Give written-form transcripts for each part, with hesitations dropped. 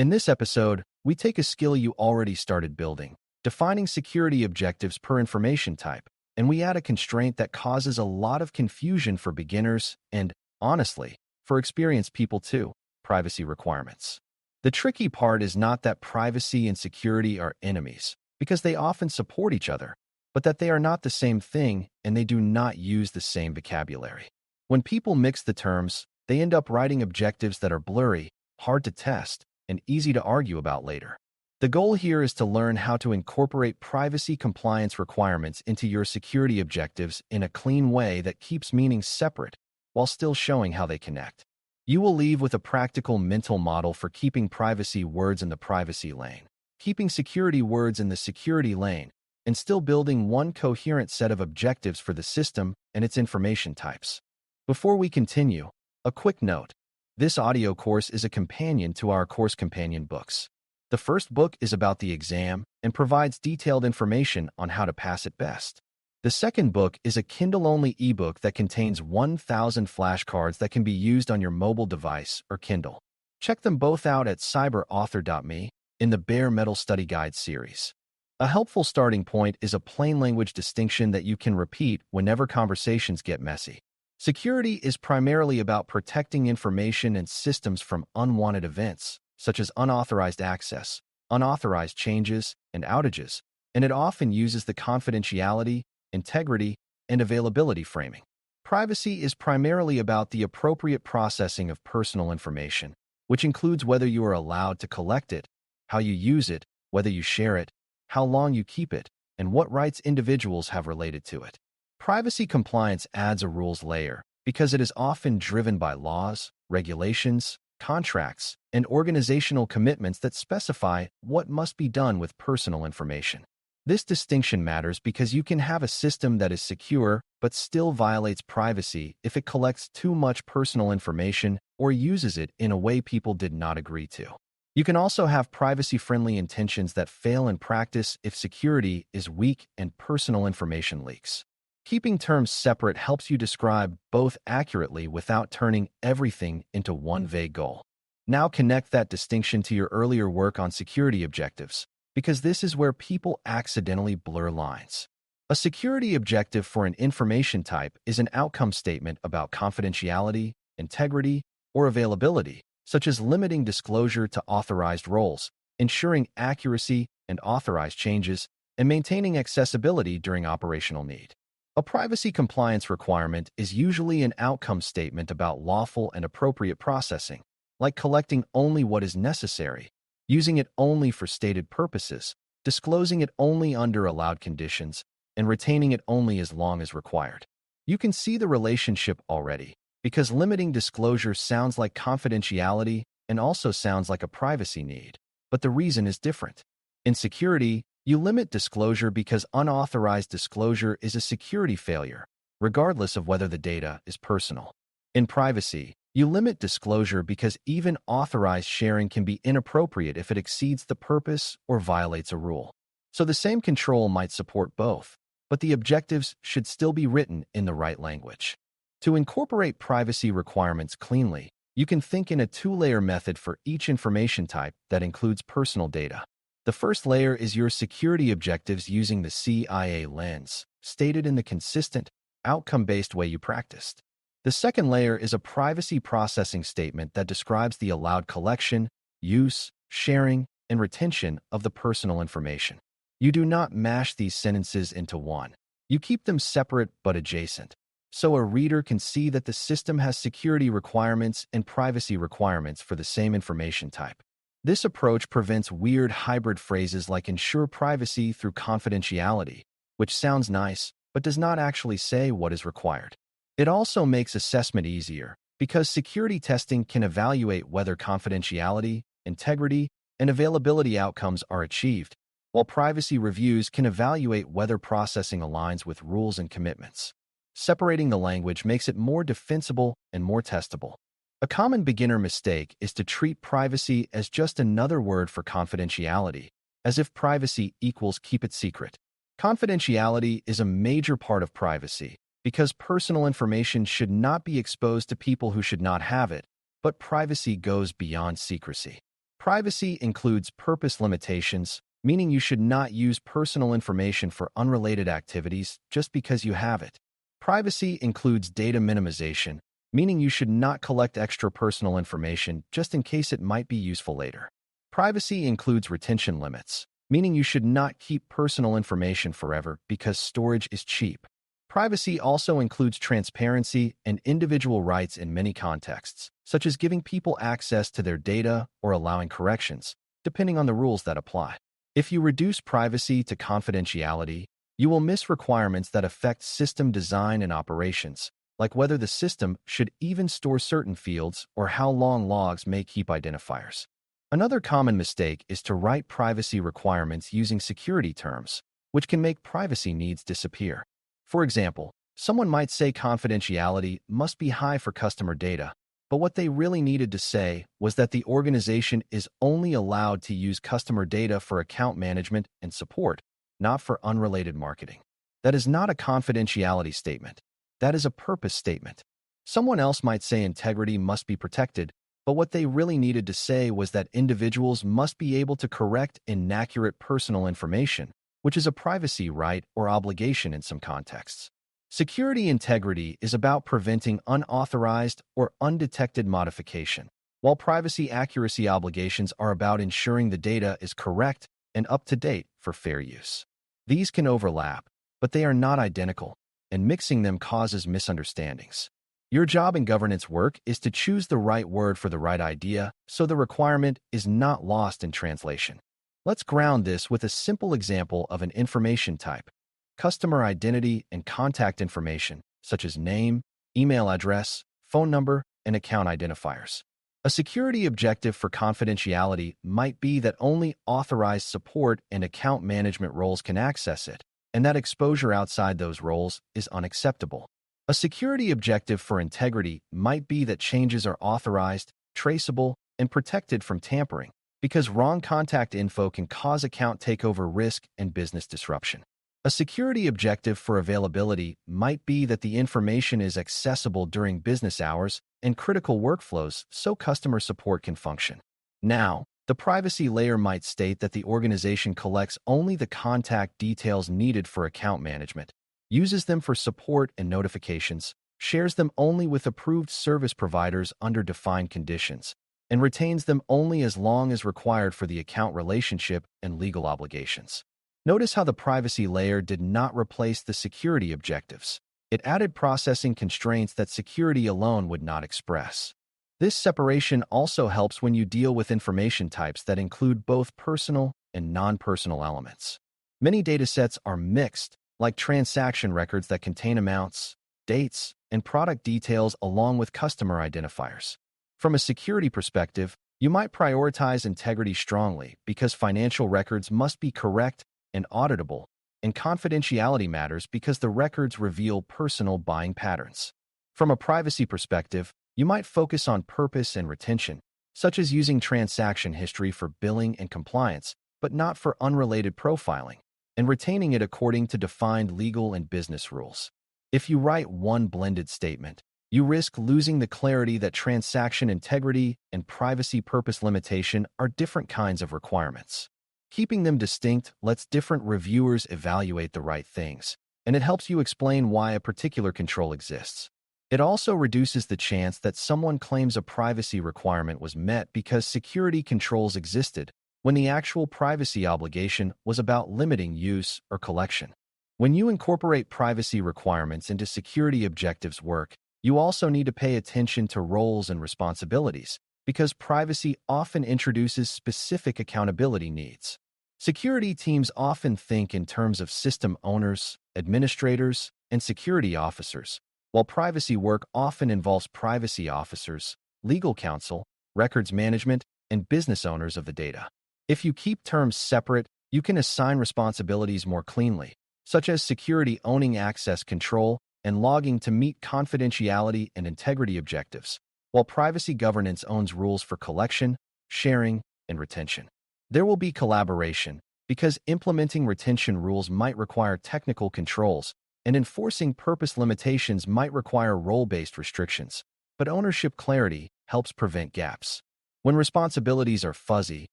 In this episode, we take a skill you already started building, defining security objectives per information type, and we add a constraint that causes a lot of confusion for beginners and, honestly, for experienced people too: privacy requirements. The tricky part is not that privacy and security are enemies, because they often support each other, but that they are not the same thing and they do not use the same vocabulary. When people mix the terms, they end up writing objectives that are blurry, hard to test, and easy to argue about later. The goal here is to learn how to incorporate privacy compliance requirements into your security objectives in a clean way that keeps meanings separate while still showing how they connect. You will leave with a practical mental model for keeping privacy words in the privacy lane, keeping security words in the security lane, and still building one coherent set of objectives for the system and its information types. Before we continue, a quick note. This audio course is a companion to our course companion books. The first book is about the exam and provides detailed information on how to pass it best. The second book is a Kindle-only ebook that contains 1,000 flashcards that can be used on your mobile device or Kindle. Check them both out at CGRC.Me in the Bare Metal Study Guide series. A helpful starting point is a plain language distinction that you can repeat whenever conversations get messy. Security is primarily about protecting information and systems from unwanted events, such as unauthorized access, unauthorized changes, and outages, and it often uses the confidentiality, integrity, and availability framing. Privacy is primarily about the appropriate processing of personal information, which includes whether you are allowed to collect it, how you use it, whether you share it, how long you keep it, and what rights individuals have related to it. Privacy compliance adds a rules layer because it is often driven by laws, regulations, contracts, and organizational commitments that specify what must be done with personal information. This distinction matters because you can have a system that is secure but still violates privacy if it collects too much personal information or uses it in a way people did not agree to. You can also have privacy-friendly intentions that fail in practice if security is weak and personal information leaks. Keeping terms separate helps you describe both accurately without turning everything into one vague goal. Now connect that distinction to your earlier work on security objectives, because this is where people accidentally blur lines. A security objective for an information type is an outcome statement about confidentiality, integrity, or availability, such as limiting disclosure to authorized roles, ensuring accuracy and authorized changes, and maintaining accessibility during operational need. A privacy compliance requirement is usually an outcome statement about lawful and appropriate processing, like collecting only what is necessary, using it only for stated purposes, disclosing it only under allowed conditions, and retaining it only as long as required. You can see the relationship already, because limiting disclosure sounds like confidentiality and also sounds like a privacy need, but the reason is different. In security, you limit disclosure because unauthorized disclosure is a security failure, regardless of whether the data is personal. In privacy, you limit disclosure because even authorized sharing can be inappropriate if it exceeds the purpose or violates a rule. So the same control might support both, but the objectives should still be written in the right language. To incorporate privacy requirements cleanly, you can think in a two-layer method for each information type that includes personal data. The first layer is your security objectives using the CIA lens, stated in the consistent, outcome-based way you practiced. The second layer is a privacy processing statement that describes the allowed collection, use, sharing, and retention of the personal information. You do not mash these sentences into one. You keep them separate but adjacent, so a reader can see that the system has security requirements and privacy requirements for the same information type. This approach prevents weird hybrid phrases like ensure privacy through confidentiality, which sounds nice but does not actually say what is required. It also makes assessment easier, because security testing can evaluate whether confidentiality, integrity, and availability outcomes are achieved, while privacy reviews can evaluate whether processing aligns with rules and commitments. Separating the language makes it more defensible and more testable. A common beginner mistake is to treat privacy as just another word for confidentiality, as if privacy equals keep it secret. Confidentiality is a major part of privacy, because personal information should not be exposed to people who should not have it, but privacy goes beyond secrecy. Privacy includes purpose limitations, meaning you should not use personal information for unrelated activities just because you have it. Privacy includes data minimization, meaning you should not collect extra personal information just in case it might be useful later. Privacy includes retention limits, meaning you should not keep personal information forever because storage is cheap. Privacy also includes transparency and individual rights in many contexts, such as giving people access to their data or allowing corrections, depending on the rules that apply. If you reduce privacy to confidentiality, you will miss requirements that affect system design and operations, like whether the system should even store certain fields or how long logs may keep identifiers. Another common mistake is to write privacy requirements using security terms, which can make privacy needs disappear. For example, someone might say confidentiality must be high for customer data, but what they really needed to say was that the organization is only allowed to use customer data for account management and support, not for unrelated marketing. That is not a confidentiality statement. That is a purpose statement. Someone else might say integrity must be protected, but what they really needed to say was that individuals must be able to correct inaccurate personal information, which is a privacy right or obligation in some contexts. Security integrity is about preventing unauthorized or undetected modification, while privacy accuracy obligations are about ensuring the data is correct and up to date for fair use. These can overlap, but they are not identical, and mixing them causes misunderstandings. Your job in governance work is to choose the right word for the right idea so the requirement is not lost in translation. Let's ground this with a simple example of an information type: customer identity and contact information, such as name, email address, phone number, and account identifiers. A security objective for confidentiality might be that only authorized support and account management roles can access it, and that exposure outside those roles is unacceptable. A security objective for integrity might be that changes are authorized, traceable, and protected from tampering, because wrong contact info can cause account takeover risk and business disruption. A security objective for availability might be that the information is accessible during business hours and critical workflows so customer support can function. Now, the privacy layer might state that the organization collects only the contact details needed for account management, uses them for support and notifications, shares them only with approved service providers under defined conditions, and retains them only as long as required for the account relationship and legal obligations. Notice how the privacy layer did not replace the security objectives. It added processing constraints that security alone would not express. This separation also helps when you deal with information types that include both personal and non-personal elements. Many datasets are mixed, like transaction records that contain amounts, dates, and product details along with customer identifiers. From a security perspective, you might prioritize integrity strongly because financial records must be correct and auditable, and confidentiality matters because the records reveal personal buying patterns. From a privacy perspective, you might focus on purpose and retention, such as using transaction history for billing and compliance, but not for unrelated profiling, and retaining it according to defined legal and business rules. If you write one blended statement, you risk losing the clarity that transaction integrity and privacy purpose limitation are different kinds of requirements. Keeping them distinct lets different reviewers evaluate the right things, and it helps you explain why a particular control exists. It also reduces the chance that someone claims a privacy requirement was met because security controls existed when the actual privacy obligation was about limiting use or collection. When you incorporate privacy requirements into security objectives work, you also need to pay attention to roles and responsibilities, because privacy often introduces specific accountability needs. Security teams often think in terms of system owners, administrators, and security officers, while privacy work often involves privacy officers, legal counsel, records management, and business owners of the data. If you keep terms separate, you can assign responsibilities more cleanly, such as security owning access control and logging to meet confidentiality and integrity objectives, while privacy governance owns rules for collection, sharing, and retention. There will be collaboration, because implementing retention rules might require technical controls, and enforcing purpose limitations might require role-based restrictions, but ownership clarity helps prevent gaps. When responsibilities are fuzzy,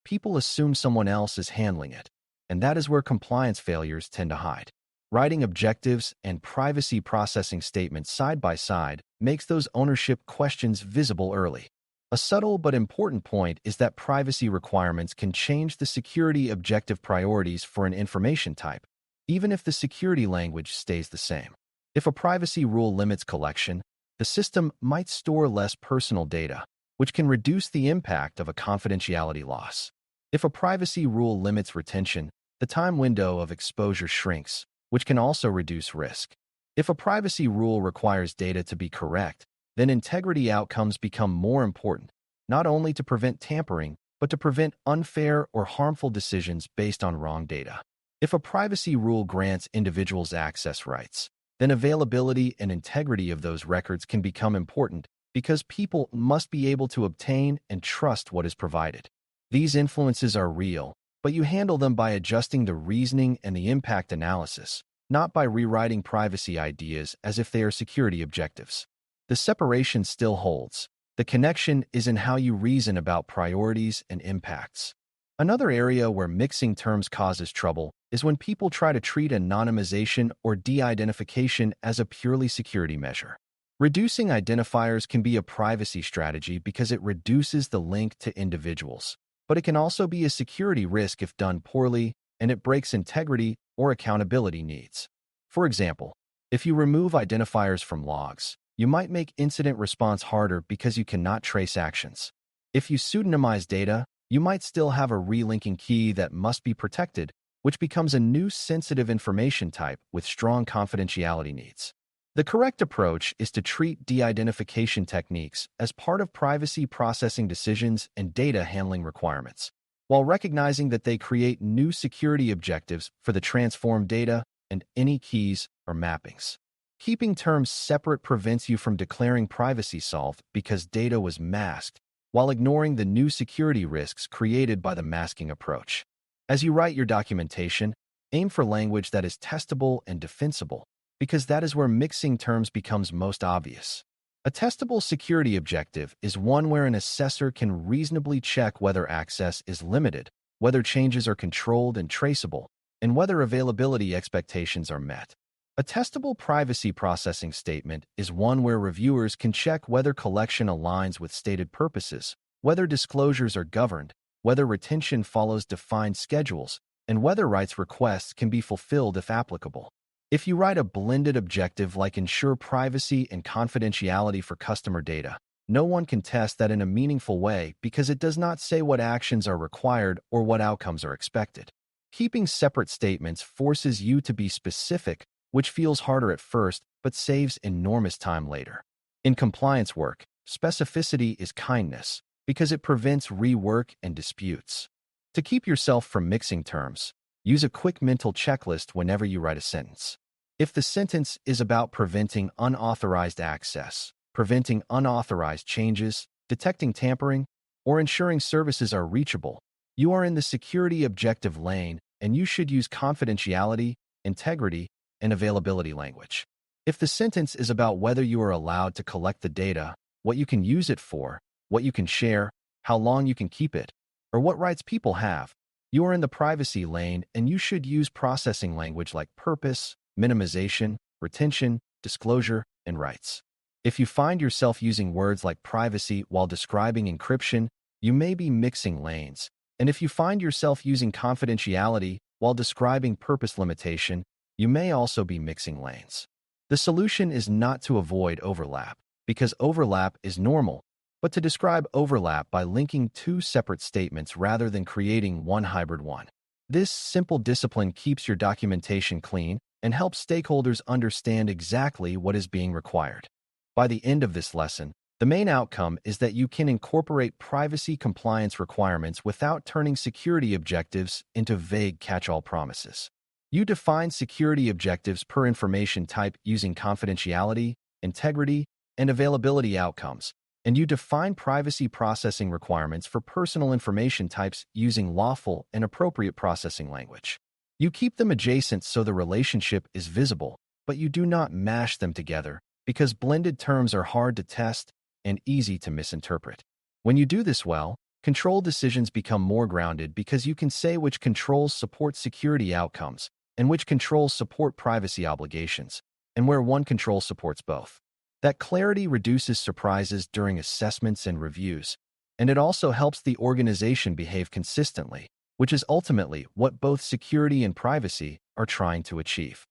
people assume someone else is handling it, and that is where compliance failures tend to hide. Writing objectives and privacy processing statements side by side makes those ownership questions visible early. A subtle but important point is that privacy requirements can change the security objective priorities for an information type, even if the security language stays the same. If a privacy rule limits collection, the system might store less personal data, which can reduce the impact of a confidentiality loss. If a privacy rule limits retention, the time window of exposure shrinks, which can also reduce risk. If a privacy rule requires data to be correct, then integrity outcomes become more important, not only to prevent tampering, but to prevent unfair or harmful decisions based on wrong data. If a privacy rule grants individuals access rights, then availability and integrity of those records can become important because people must be able to obtain and trust what is provided. These influences are real, but you handle them by adjusting the reasoning and the impact analysis, not by rewriting privacy ideas as if they are security objectives. The separation still holds. The connection is in how you reason about priorities and impacts. Another area where mixing terms causes trouble is when people try to treat anonymization or de-identification as a purely security measure. Reducing identifiers can be a privacy strategy because it reduces the link to individuals, but it can also be a security risk if done poorly, and it breaks integrity or accountability needs. For example, if you remove identifiers from logs, you might make incident response harder because you cannot trace actions. If you pseudonymize data, you might still have a relinking key that must be protected, which becomes a new sensitive information type with strong confidentiality needs. The correct approach is to treat de-identification techniques as part of privacy processing decisions and data handling requirements, while recognizing that they create new security objectives for the transformed data and any keys or mappings. Keeping terms separate prevents you from declaring privacy solved because data was masked, while ignoring the new security risks created by the masking approach. As you write your documentation, aim for language that is testable and defensible, because that is where mixing terms becomes most obvious. A testable security objective is one where an assessor can reasonably check whether access is limited, whether changes are controlled and traceable, and whether availability expectations are met. A testable privacy processing statement is one where reviewers can check whether collection aligns with stated purposes, whether disclosures are governed, whether retention follows defined schedules, and whether rights requests can be fulfilled if applicable. If you write a blended objective like ensure privacy and confidentiality for customer data, no one can test that in a meaningful way because it does not say what actions are required or what outcomes are expected. Keeping separate statements forces you to be specific, which feels harder at first but saves enormous time later. In compliance work, specificity is kindness because it prevents rework and disputes. To keep yourself from mixing terms, use a quick mental checklist whenever you write a sentence. If the sentence is about preventing unauthorized access, preventing unauthorized changes, detecting tampering, or ensuring services are reachable, you are in the security objective lane and you should use confidentiality, integrity, and availability language. If the sentence is about whether you are allowed to collect the data, what you can use it for, what you can share, how long you can keep it, or what rights people have, you are in the privacy lane and you should use processing language like purpose, minimization, retention, disclosure, and rights. If you find yourself using words like privacy while describing encryption, you may be mixing lanes. And if you find yourself using confidentiality while describing purpose limitation, you may also be mixing lanes. The solution is not to avoid overlap, because overlap is normal, but to describe overlap by linking two separate statements rather than creating one hybrid one. This simple discipline keeps your documentation clean and helps stakeholders understand exactly what is being required. By the end of this lesson, the main outcome is that you can incorporate privacy compliance requirements without turning security objectives into vague catch-all promises. You define security objectives per information type using confidentiality, integrity, and availability outcomes, and you define privacy processing requirements for personal information types using lawful and appropriate processing language. You keep them adjacent so the relationship is visible, but you do not mash them together because blended terms are hard to test and easy to misinterpret. When you do this well, control decisions become more grounded because you can say which controls support security outcomes and which controls support privacy obligations, and where one control supports both. That clarity reduces surprises during assessments and reviews, and it also helps the organization behave consistently, which is ultimately what both security and privacy are trying to achieve.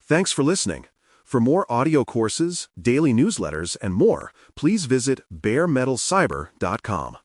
Thanks for listening. For more audio courses, daily newsletters, and more, please visit baremetalcyber.com.